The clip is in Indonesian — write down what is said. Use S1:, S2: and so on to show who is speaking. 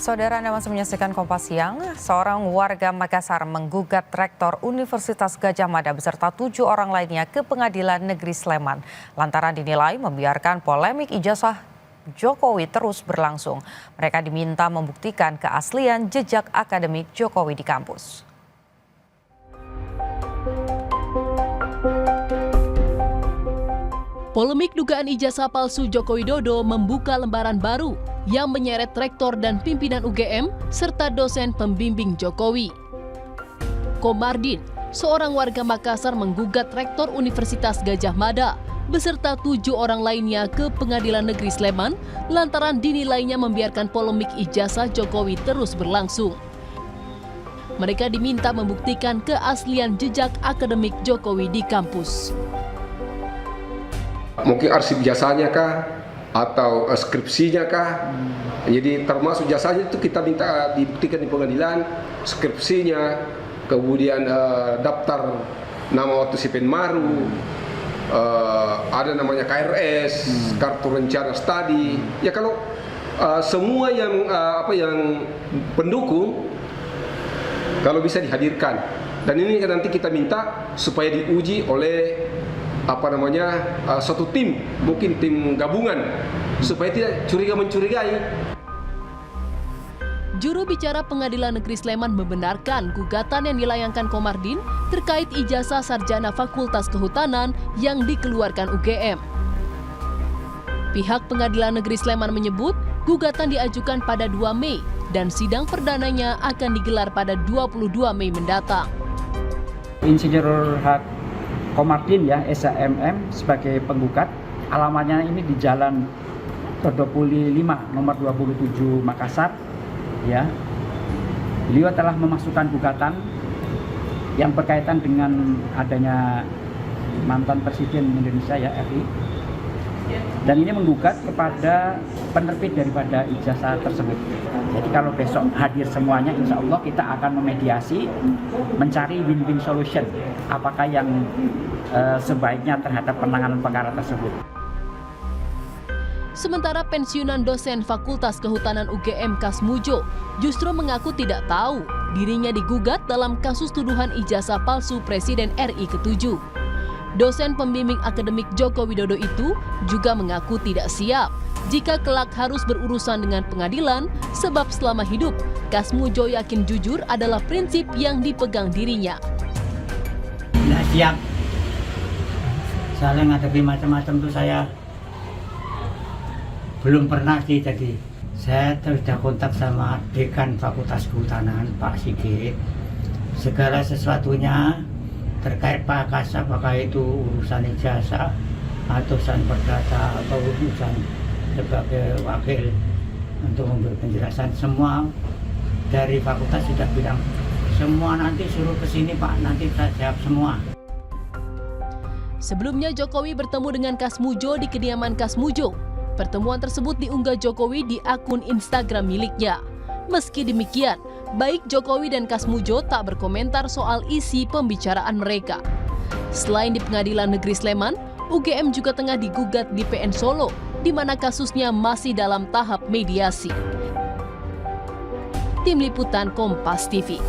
S1: Saudara, Anda masih menyaksikan Kompas Siang. Seorang warga Makassar menggugat rektor Universitas Gadjah Mada beserta 7 orang lainnya ke Pengadilan Negeri Sleman lantaran dinilai membiarkan polemik ijazah Jokowi terus berlangsung. Mereka diminta membuktikan keaslian jejak akademik Jokowi di kampus.
S2: Polemik dugaan ijazah palsu Joko Widodo membuka lembaran baru yang menyeret rektor dan pimpinan UGM serta dosen pembimbing Jokowi. Komardin, seorang warga Makassar menggugat rektor Universitas Gadjah Mada beserta 7 orang lainnya ke Pengadilan Negeri Sleman lantaran dinilainya membiarkan polemik ijazah Jokowi terus berlangsung. Mereka diminta membuktikan keaslian jejak akademik Jokowi di kampus.
S3: Mungkin arsip jasanya kah atau skripsinya kah. Jadi termasuk jasanya itu kita minta dibuktikan di pengadilan, skripsinya, kemudian daftar nama waktu si Penmaru, ada namanya KRS, kartu rencana studi. Ya kalau semua yang pendukung kalau bisa dihadirkan. Dan ini nanti kita minta supaya diuji oleh suatu tim, mungkin tim gabungan, supaya tidak curiga-mencurigai.
S2: Juru bicara Pengadilan Negeri Sleman membenarkan gugatan yang dilayangkan Komardin terkait ijazah sarjana Fakultas Kehutanan yang dikeluarkan UGM. Pihak Pengadilan Negeri Sleman menyebut gugatan diajukan pada 2 Mei dan sidang perdananya akan digelar pada 22 Mei mendatang.
S4: Insinyur Hak Komardin ya, SHMM sebagai penggugat, alamatnya ini di Jalan Todopuli 5 nomor 27 Makassar ya. Beliau telah memasukkan gugatan yang berkaitan dengan adanya mantan Presiden Indonesia ya, RI. Dan ini menggugat kepada penerbit daripada ijazah tersebut. Jadi kalau besok hadir semuanya, insya Allah kita akan memediasi, mencari win-win solution. Apakah yang sebaiknya terhadap penanganan perkara tersebut.
S2: Sementara pensiunan dosen Fakultas Kehutanan UGM Kasmujo justru mengaku tidak tahu dirinya digugat dalam kasus tuduhan ijazah palsu Presiden RI ke-7. Dosen pembimbing akademik Joko Widodo itu juga mengaku tidak siap jika kelak harus berurusan dengan pengadilan sebab selama hidup Kasmujo yakin jujur adalah prinsip yang dipegang dirinya.
S5: Tidak siap. Soalnya ngadepi macam-macam tuh saya belum pernah sih. Jadi saya sudah kontak sama Dekan Fakultas Kehutanan Pak Sigit. Segala sesuatunya terkait Pak Kas, apakah itu urusan ijazah atau urusan perdata atau urusan sebagai wakil untuk memberi penjelasan, semua dari fakultas sudah bilang semua nanti suruh ke sini Pak, nanti kita jawab semua.
S2: Sebelumnya Jokowi bertemu dengan Kasmujo di kediaman Kasmujo. Pertemuan tersebut diunggah Jokowi di akun Instagram miliknya. Meski demikian, baik Jokowi dan Kasmujo tak berkomentar soal isi pembicaraan mereka. Selain di Pengadilan Negeri Sleman, UGM juga tengah digugat di PN Solo, di mana kasusnya masih dalam tahap mediasi. Tim Liputan Kompas TV.